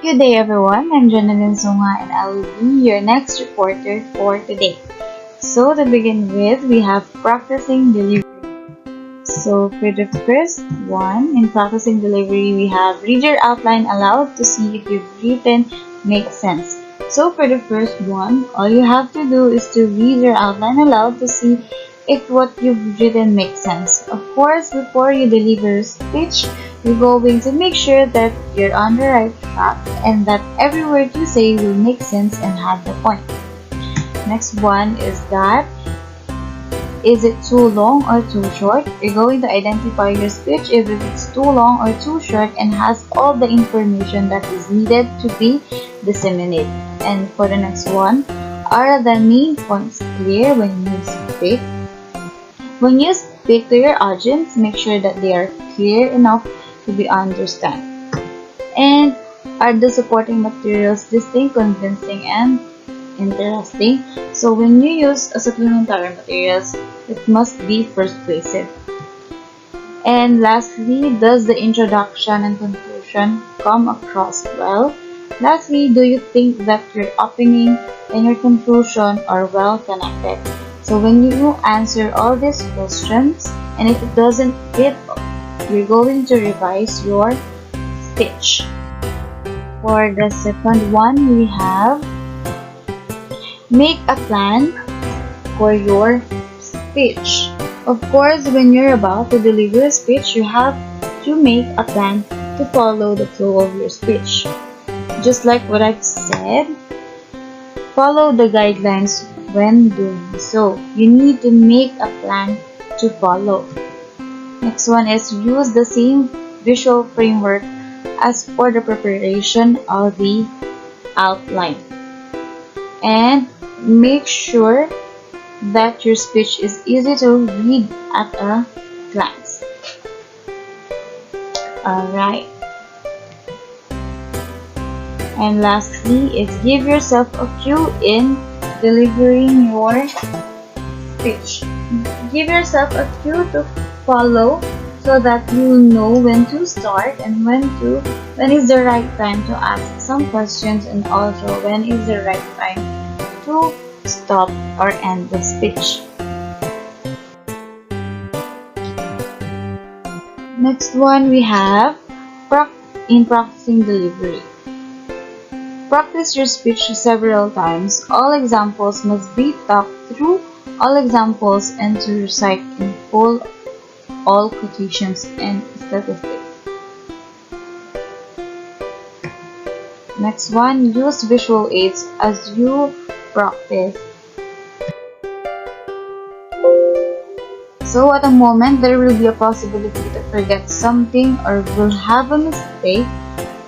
Good day everyone, I'm Jonathan Sunga and I will be your next reporter for today. So to begin with, we have practicing delivery. So for the first one, in practicing delivery, we have read your outline aloud to see if you've written makes sense. So for the first one, all you have to do is to read your outline aloud to see if what you've written makes sense. Of course, before you deliver a speech, you're going to make sure that you're on the right track and that every word you say will make sense and have the point. Next one is it too long or too short? You're going to identify your speech if it's too long or too short and has all the information that is needed to be disseminated. And for the next one, are the main points clear when you speak? When you speak to your audience, make sure that they are clear enough to be understood. And are the supporting materials distinct, convincing, and interesting? So when you use a supplementary materials, it must be persuasive. And lastly, does the introduction and conclusion come across well? Lastly, do you think that your opening and your conclusion are well connected? So when you answer all these questions, and if it doesn't fit, you're going to revise your speech. For the second one, we have make a plan for your speech. Of course, when you're about to deliver a speech, you have to make a plan to follow the flow of your speech. Just like what I've said, follow the guidelines when doing so. You need to make a plan to follow. Next one is use the same visual framework as for the preparation of the outline. And make sure that your speech is easy to read at a glance. Alright. And lastly is give yourself a cue in delivering your speech. Give yourself a cue to follow so that you know when to start and when is the right time to ask some questions, and also when is the right time to stop or end the speech. Next one we have in practicing delivery. Practice your speech several times. All examples must be talked through, all examples, and to recite in full all quotations and statistics. Next one, use visual aids as you practice. So at a moment, there will be a possibility to forget something or will have a mistake,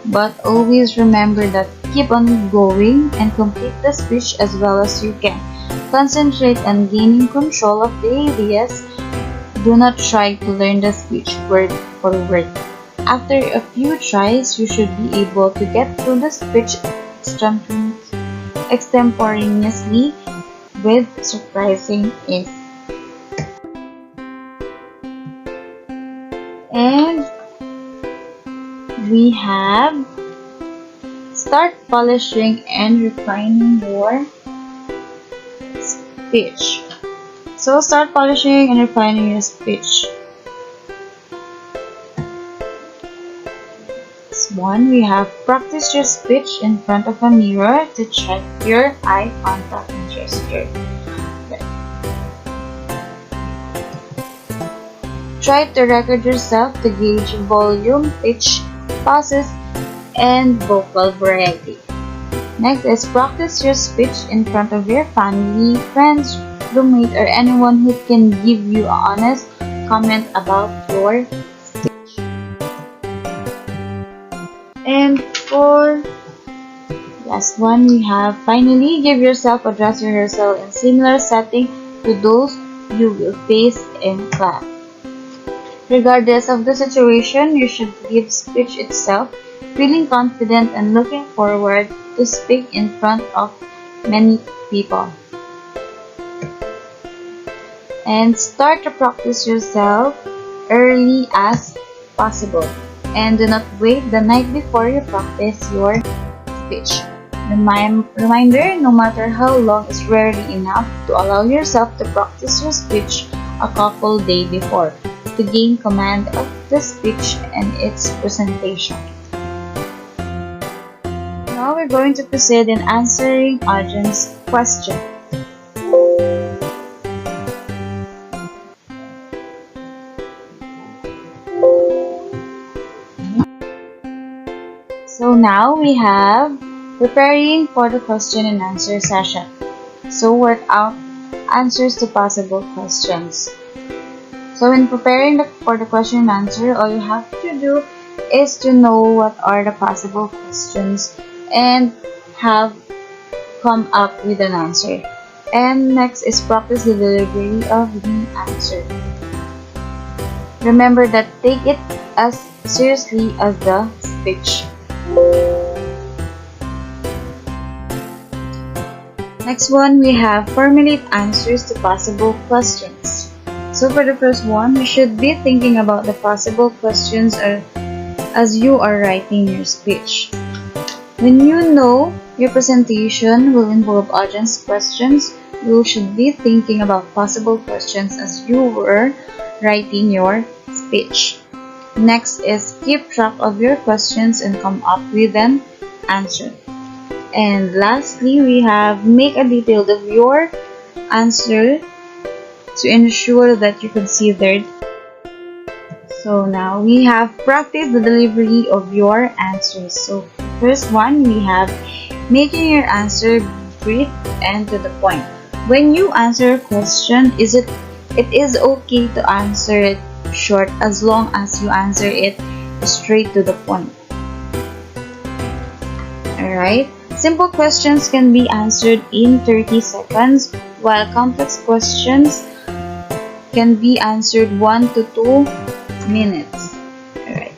but always remember that keep on going and complete the speech as well as you can. Concentrate on gaining control of the ideas. Do not try to learn the speech word for word. After a few tries, you should be able to get through the speech extemporaneously with surprising ease. And we have start polishing and refining your speech. So start polishing and refining your speech. This one, we have practice your speech in front of a mirror to check your eye contact and gesture. Try to record yourself to gauge volume, pitch, pauses, and vocal variety. Next is practice your speech in front of your family, friends, roommate, or anyone who can give you an honest comment about your speech. And for last one, we have finally give yourself a dress rehearsal in similar setting to those you will face in class. Regardless of the situation, you should give speech itself, feeling confident and looking forward to speak in front of many people. And start to practice yourself early as possible. And do not wait the night before you practice your speech. Reminder, no matter how long is rarely enough to allow yourself to practice your speech a couple days before to gain command of the speech and its presentation. Now we're going to proceed in answering audience question. So now we have preparing for the question and answer session. So work out answers to possible questions. So in preparing for the question and answer, all you have to do is to know what are the possible questions and have come up with an answer. And next is practice the delivery of the answer. Remember that take it as seriously as the speech. Next one, we have formulate answers to possible questions. So for the first one, you should be thinking about the possible questions as you are writing your speech. When you know your presentation will involve audience questions, you should be thinking about possible questions as you were writing your speech. Next is keep track of your questions and come up with an answer. And lastly, we have make a detail of your answer to ensure that you considered. So now we have practice the delivery of your answers. So first one, we have making your answer brief and to the point. When you answer a question, it is okay to answer it short as long as you answer it straight to the point. Alright? Simple questions can be answered in 30 seconds, while complex questions can be answered 1 to 2 minutes. Alright.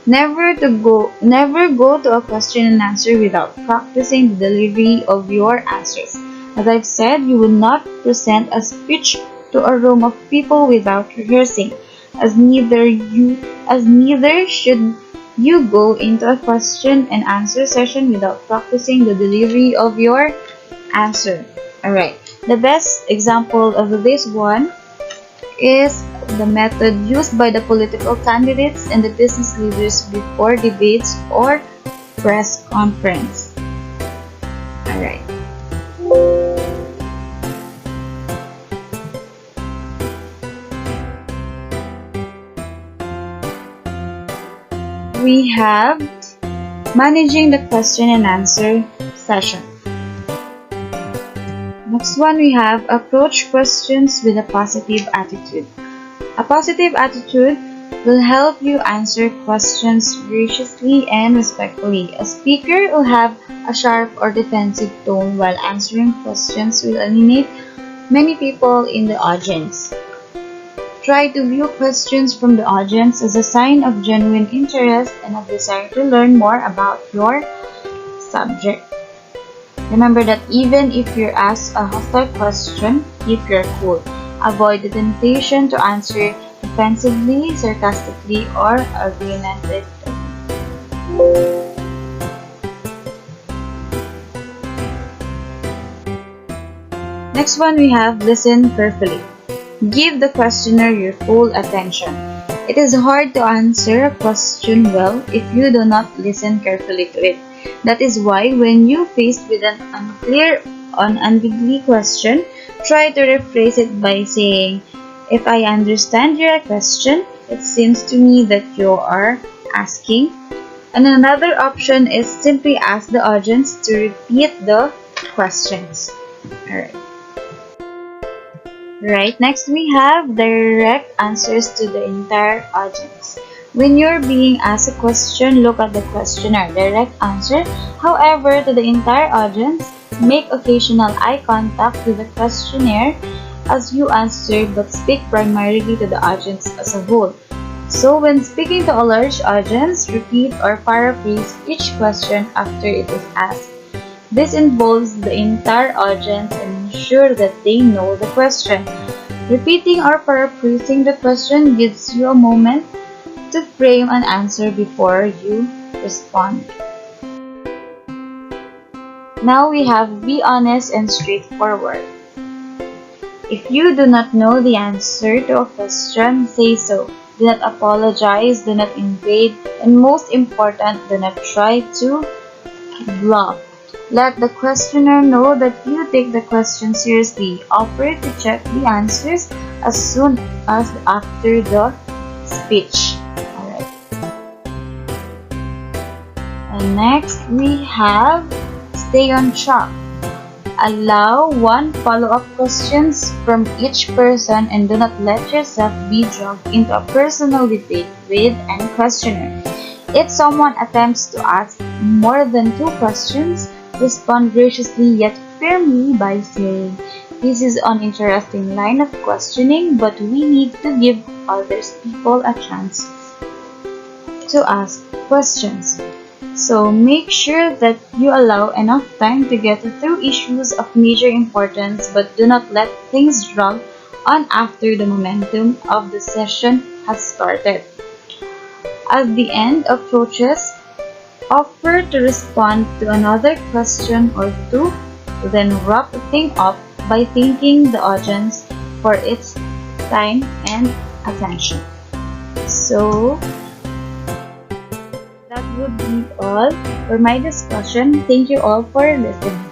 Never go to a question and answer without practicing the delivery of your answers. As I've said, you will not present a speech to a room of people without rehearsing, as neither should you go into a question and answer session without practicing the delivery of your answer. Alright, the best example of this one is the method used by the political candidates and the business leaders before debates or press conference. Alright. We have managing the question and answer session. Next one, we have approach questions with a positive attitude. A positive attitude will help you answer questions graciously and respectfully. A speaker will have a sharp or defensive tone while answering questions will alienate many people in the audience. Try to view questions from the audience as a sign of genuine interest and a desire to learn more about your subject. Remember that even if you're asked a hostile question, keep your cool. Avoid the temptation to answer defensively, sarcastically, or argumentatively. Next one, we have listen carefully. Give the questioner your full attention. It is hard to answer a question well if you do not listen carefully to it. That is why when you faced with an unclear or unambiguous question, try to rephrase it by saying, "If I understand your question, it seems to me that you are asking." And another option is simply ask the audience to repeat the questions. Alright. Right, next we have direct answers to the entire audience. When you're being asked a question, look at the questioner. Direct answer, however, to the entire audience, make occasional eye contact with the questionnaire as you answer, but speak primarily to the audience as a whole. So when speaking to a large audience, repeat or paraphrase each question after it is asked. This involves the entire audience and ensure that they know the question. Repeating or paraphrasing the question gives you a moment to frame an answer before you respond. Now we have be honest and straightforward. If you do not know the answer to a question, say so. Do not apologize, do not invade, and most important, do not try to bluff. Let the questioner know that you take the question seriously. Offer to check the answers as soon as after the speech. Alright. And next we have stay on track. Allow one follow-up questions from each person and do not let yourself be dragged into a personal debate with any questioner. If someone attempts to ask more than 2 questions, respond graciously yet firmly by saying, "This is an interesting line of questioning, but we need to give others people a chance to ask questions." So make sure that you allow enough time to get through issues of major importance, but do not let things drag on after the momentum of the session has started. As the end approaches, offer to respond to another question or two, then wrap things up by thanking the audience for its time and attention. So, that would be all for my discussion. Thank you all for listening.